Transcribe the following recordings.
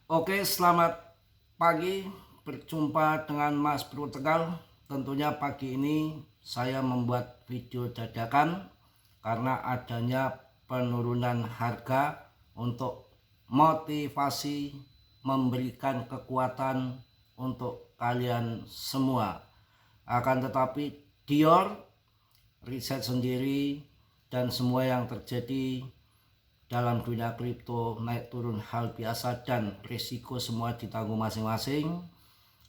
Oke, selamat pagi. Berjumpa dengan Mas Bro Tegal. Tentunya pagi ini saya membuat video dadakan karena adanya penurunan harga untuk motivasi, memberikan kekuatan untuk kalian semua. Akan tetapi Dior riset sendiri dan semua yang terjadi dalam dunia kripto naik turun hal biasa dan risiko semua ditanggung masing-masing.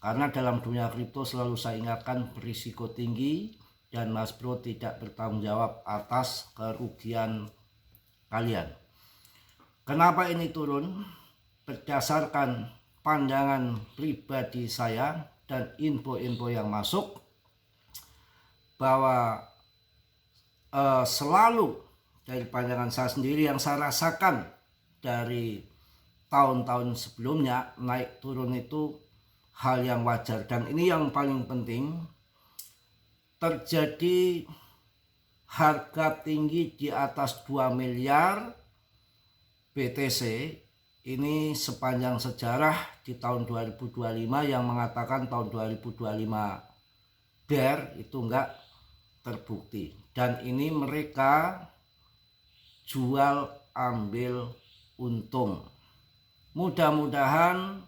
Karena dalam dunia kripto selalu saya ingatkan berisiko tinggi dan Mas Bro tidak bertanggung jawab atas kerugian kalian. Kenapa ini turun? Berdasarkan pandangan pribadi saya dan info-info yang masuk bahwa selalu dari pandangan saya sendiri yang saya rasakan dari tahun-tahun sebelumnya, naik turun itu hal yang wajar. Dan ini yang paling penting, terjadi harga tinggi di atas 2 miliar BTC ini sepanjang sejarah di tahun 2025 yang mengatakan tahun 2025 bear itu enggak terbukti. Dan ini mereka jual ambil untung. Mudah-mudahan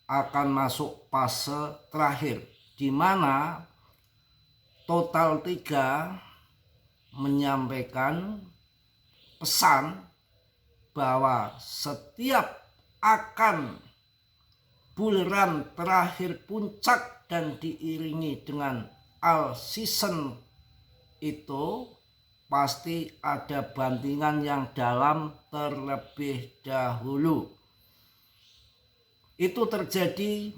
akan masuk fase terakhir di mana Total 3 menyampaikan pesan bahwa setiap akan bull run terakhir puncak dan diiringi dengan all season itu pasti ada bantingan yang dalam terlebih dahulu. Itu terjadi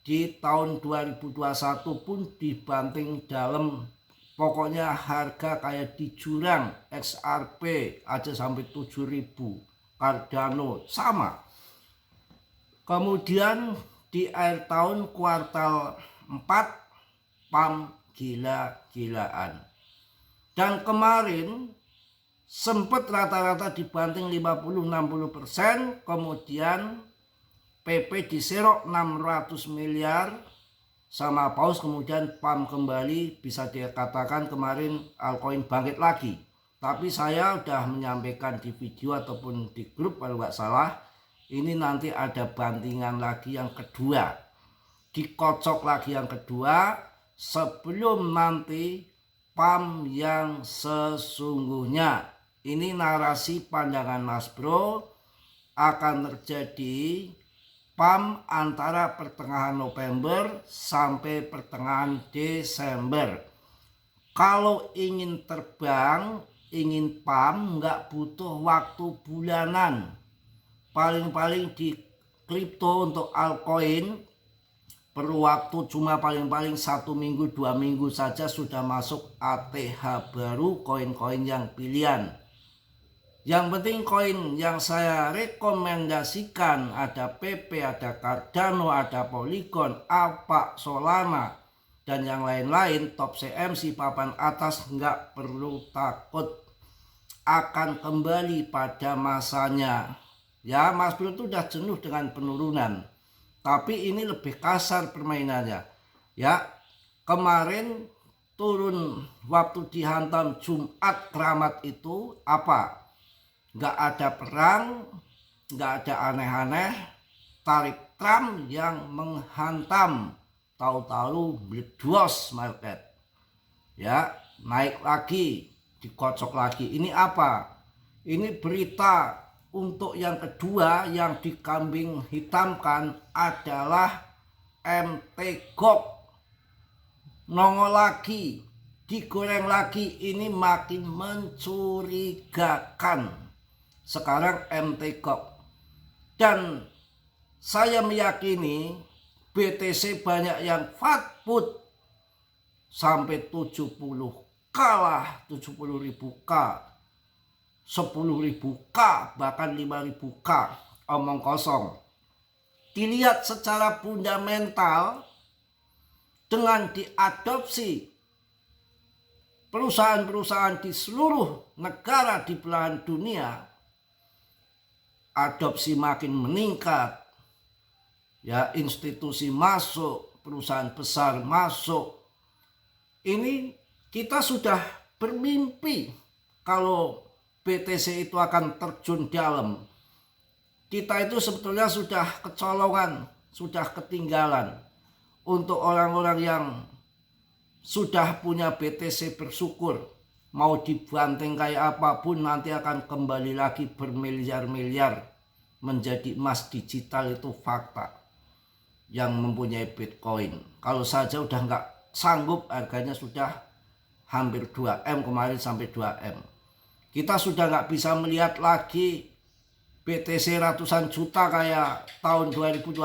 di tahun 2021 pun dibanting dalam, pokoknya harga kayak di jurang. XRP aja sampai 7.000, Cardano sama. Kemudian di akhir tahun kuartal 4 PAM gila-gilaan. Dan kemarin sempat rata-rata dibanting 50-60%, kemudian PP diserok 600 miliar sama paus, kemudian PAM kembali, bisa dikatakan kemarin altcoin bangkit lagi. Tapi saya udah menyampaikan di video ataupun di grup kalau nggak salah, ini nanti ada bantingan lagi yang kedua, dikocok lagi yang kedua sebelum nanti PAM yang sesungguhnya. Ini narasi pandangan Mas Bro, akan terjadi PAM antara pertengahan November sampai pertengahan Desember. Kalau ingin terbang, ingin PAM, nggak butuh waktu bulanan. Paling-paling di kripto untuk altcoin perlu waktu cuma paling-paling 1 minggu 2 minggu saja sudah masuk ATH baru, koin-koin yang pilihan. Yang penting koin yang saya rekomendasikan ada PP, ada Cardano, ada Polygon, AVAX, Solana, dan yang lain-lain. Top CMC papan atas nggak perlu takut, akan kembali pada masanya. Ya, Mas Bro itu udah jenuh dengan penurunan. Tapi ini lebih kasar permainannya. Ya, kemarin turun waktu dihantam Jumat Keramat itu apa? Nggak ada perang, nggak ada aneh-aneh. Tarik Trump yang menghantam, tahu-tahu bledos market. Ya, naik lagi, dikocok lagi. Ini apa? Ini berita. Untuk yang kedua yang dikambing hitamkan adalah MTGOX. Nongol lagi, digoreng lagi, ini makin mencurigakan sekarang MTGOX. Dan saya meyakini BTC banyak yang fatput sampai 70K lah, 70.000K, 10.000K, bahkan 5.000K, omong kosong. Dilihat secara fundamental dengan diadopsi perusahaan-perusahaan di seluruh negara di belahan dunia, adopsi makin meningkat, ya institusi masuk, perusahaan besar masuk. Ini kita sudah bermimpi kalau BTC itu akan terjun dalam. Kita itu sebetulnya sudah kecolongan, sudah ketinggalan. Untuk orang-orang yang sudah punya BTC bersyukur, mau dibanting kayak apapun nanti akan kembali lagi bermiliar-miliar menjadi emas digital, itu fakta. Yang mempunyai Bitcoin, kalau saja udah nggak sanggup, harganya sudah hampir 2M kemarin, sampai 2M. Kita sudah nggak bisa melihat lagi BTC ratusan juta kayak tahun 2021,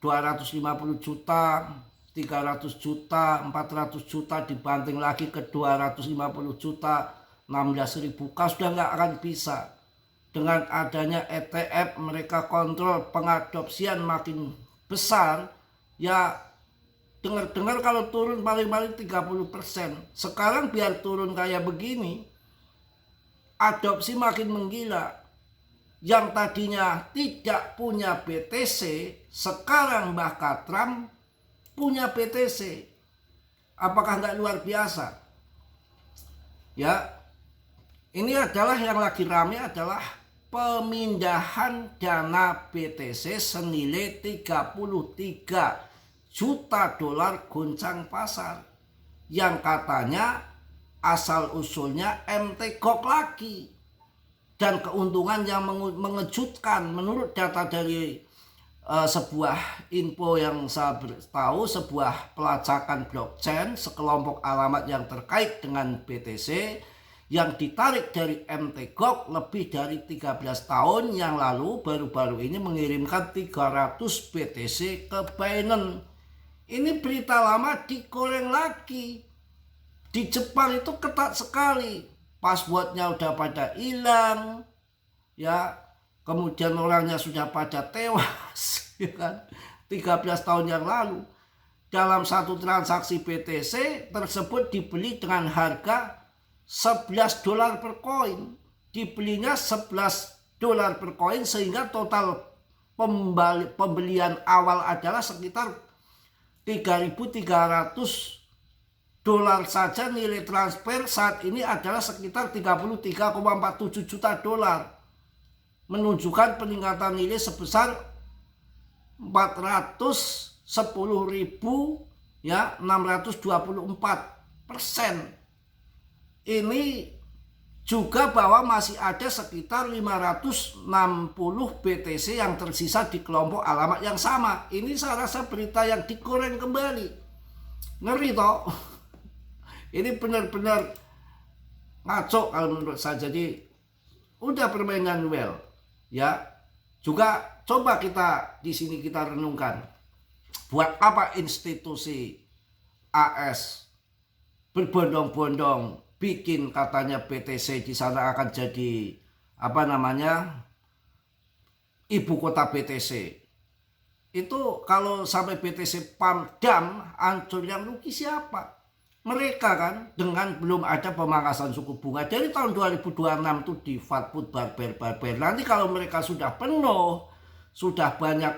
250 juta, 300 juta, 400 juta, dibanting lagi ke 250 juta, 16.000. Kau sudah nggak akan bisa. Dengan adanya ETF, mereka kontrol pengadopsian makin besar. Ya dengar-dengar kalau turun paling-paling 30%. Sekarang biar turun kayak begini, adopsi makin menggila. Yang tadinya tidak punya BTC, sekarang bahkan Trump punya BTC. Apakah nggak luar biasa? Ya, ini adalah yang lagi rame adalah pemindahan dana BTC senilai 33 juta dolar goncang pasar. Yang katanya asal usulnya MT-GOC lagi. Dan keuntungan yang mengejutkan menurut data dari sebuah info yang saya tahu, sebuah pelacakan blockchain, sekelompok alamat yang terkait dengan BTC yang ditarik dari MT-GOC lebih dari 13 tahun yang lalu, baru-baru ini mengirimkan 300 BTC ke Binance. Ini berita lama digoreng lagi. Di Jepang itu ketat sekali. Passwordnya udah pada hilang, ya, kemudian orangnya sudah pada tewas, ya kan, 13 tahun yang lalu. Dalam satu transaksi BTC tersebut dibeli dengan harga $11 per koin, dibelinya $11 per koin, sehingga total pembelian awal adalah sekitar $3.300 saja. Nilai transfer saat ini adalah sekitar 33,47 juta dolar, menunjukkan peningkatan nilai sebesar 410.624%. Ini juga bahwa masih ada sekitar 560 BTC yang tersisa di kelompok alamat yang sama. Ini saya rasa berita yang digoreng kembali. Ngeri toh. Ini benar-benar ngaco kalau menurut saya. Jadi udah permainan well, ya. Juga coba kita di sini kita renungkan, buat apa institusi AS berbondong-bondong bikin katanya BTC di sana akan jadi ibu kota BTC. Itu kalau sampai BTC pam-dam, hancur, yang rugi siapa? Mereka kan, dengan belum ada pemangkasan suku bunga dari tahun 2026 itu di Fatput barber. Nanti kalau mereka sudah penuh, sudah banyak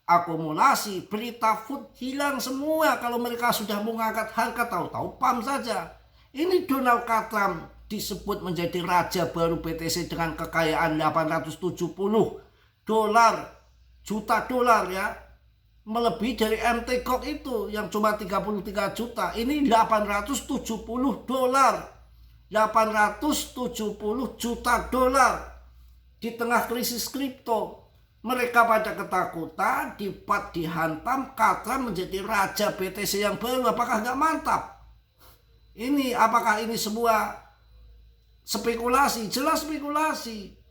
akumulasi, berita food hilang semua. Kalau mereka sudah mengangkat harga, tahu-tahu pam saja. Ini Donald Trump disebut menjadi raja baru BTC dengan kekayaan 870 juta dolar, ya. Melebihi dari MT-GOC itu yang cuma 33 juta. Ini 870 juta dolar di tengah krisis kripto. Mereka pada ketakutan, dihantam, Trump menjadi raja BTC yang baru. Apakah nggak mantap? Apakah ini sebuah spekulasi? Jelas spekulasi.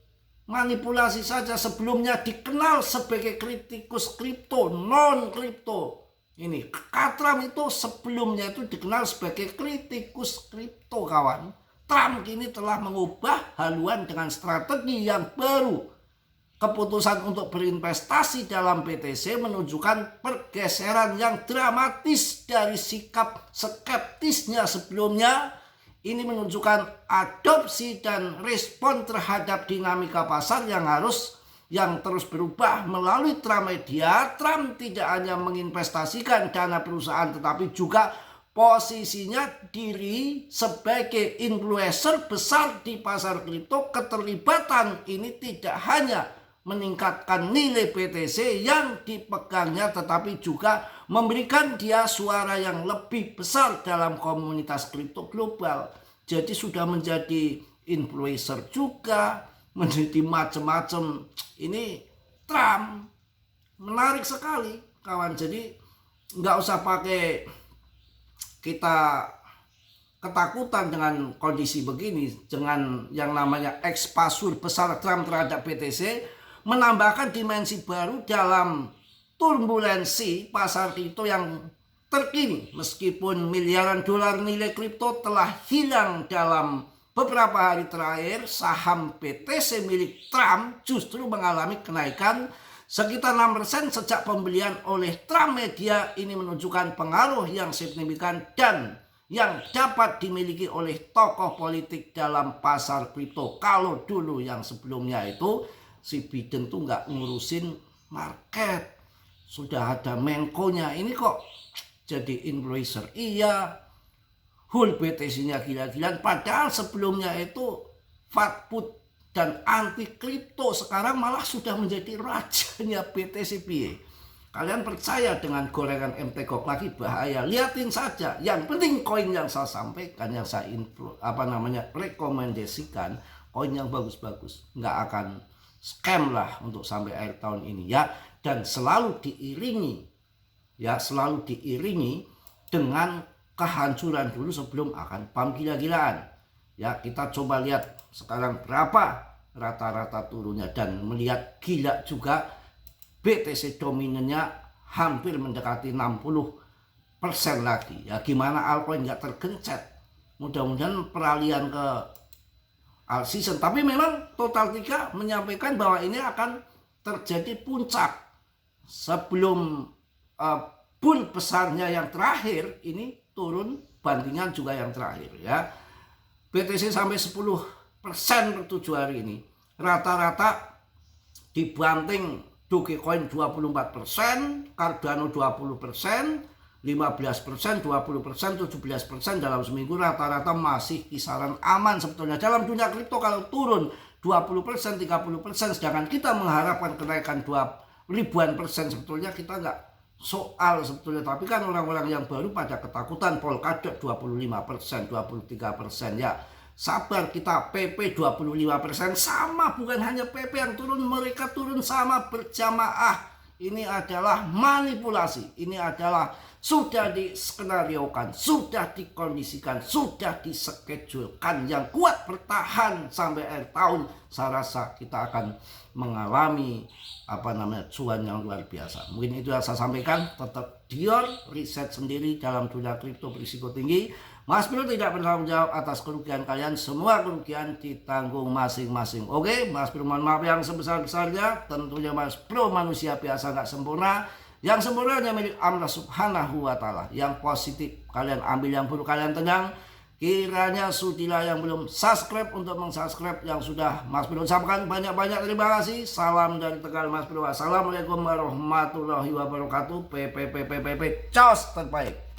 Manipulasi saja. Sebelumnya dikenal sebagai kritikus kripto, non kripto. Ini Trump itu sebelumnya itu dikenal sebagai kritikus kripto, kawan. Trump kini telah mengubah haluan dengan strategi yang baru. Keputusan untuk berinvestasi dalam BTC menunjukkan pergeseran yang dramatis dari sikap skeptisnya sebelumnya. Ini menunjukkan adopsi dan respon terhadap dinamika pasar yang harus yang terus berubah melalui Tramedia. Trump tidak hanya menginvestasikan dana perusahaan tetapi juga posisinya diri sebagai influencer besar di pasar kripto. Keterlibatan ini tidak hanya meningkatkan nilai BTC yang dipegangnya tetapi juga memberikan dia suara yang lebih besar dalam komunitas kripto global. Jadi sudah menjadi influencer juga, menjadi macam-macam. Ini Trump menarik sekali kawan. Jadi nggak usah pakai kita ketakutan dengan kondisi begini, dengan yang namanya ekspansi besar Trump terhadap BTC, menambahkan dimensi baru dalam turbulensi pasar kripto yang terkini. Meskipun miliaran dolar nilai kripto telah hilang dalam beberapa hari terakhir, saham BTC milik Trump justru mengalami kenaikan sekitar 6% sejak pembelian oleh Tramedia. Ini menunjukkan pengaruh yang signifikan dan yang dapat dimiliki oleh tokoh politik dalam pasar kripto. Kalau dulu yang sebelumnya itu si Biden tuh nggak ngurusin market, sudah ada Menko-nya, ini kok jadi influencer. Iya, whole BTC-nya gila-gilaan, padahal sebelumnya itu fat put dan anti kripto, sekarang malah sudah menjadi rajanya BTC. Kalian percaya dengan gorengan MTGOK lagi? Bahaya. Lihatin saja. Yang penting koin yang saya sampaikan, yang saya rekomendasikan, koin yang bagus-bagus, nggak akan scam lah untuk sampai akhir tahun ini ya. Dan selalu diiringi dengan kehancuran dulu sebelum akan pump gila-gilaan. Ya, kita coba lihat sekarang berapa rata-rata turunnya, dan melihat gila juga BTC dominannya hampir mendekati 60% lagi. Ya, gimana altcoin nggak tergencet? Mudah-mudahan peralihan ke alt season. Tapi memang Total 3 menyampaikan bahwa ini akan terjadi puncak sebelum bull besarnya yang terakhir ini turun bandingan juga yang terakhir ya. BTC sampai 10% per 7 hari ini. Rata-rata dibanting Dogecoin 24%, Cardano 20%, 15%, 20%, 17% dalam seminggu. Rata-rata masih kisaran aman sebetulnya. Dalam dunia kripto kalau turun 20%, 30%, sedangkan kita mengharapkan kenaikan 2 ribuan persen, sebetulnya kita nggak soal sebetulnya. Tapi kan orang-orang yang baru pada ketakutan, Polkadot 25%, 23% ya. Sabar, kita PP 25%, sama, bukan hanya PP yang turun, mereka turun sama berjamaah. Ini adalah manipulasi, ini adalah sudah diskenariokan, sudah dikondisikan, sudah diskedulkan. Yang kuat bertahan sampai akhir tahun, saya rasa kita akan mengalami cuan yang luar biasa. Mungkin itu yang saya sampaikan. Tetap dior, riset sendiri dalam dunia kripto berisiko tinggi. Mas Bro tidak bertanggung jawab atas kerugian kalian. Semua kerugian ditanggung masing-masing. Oke, Mas Bro mohon maaf yang sebesar-besarnya. Tentunya Mas Bro manusia biasa nggak sempurna. Yang sempurna hanya milik Allah Subhanahu wa Ta'ala. Yang positif kalian ambil, yang buruk kalian tenang. Kiranya sudilah yang belum subscribe untuk mensubscribe, yang sudah Mas Bro ucapkan banyak-banyak terima kasih. Salam dari Tegal Mas Bro. Assalamualaikum warahmatullahi wabarakatuh. PPPPPP. Cos terbaik.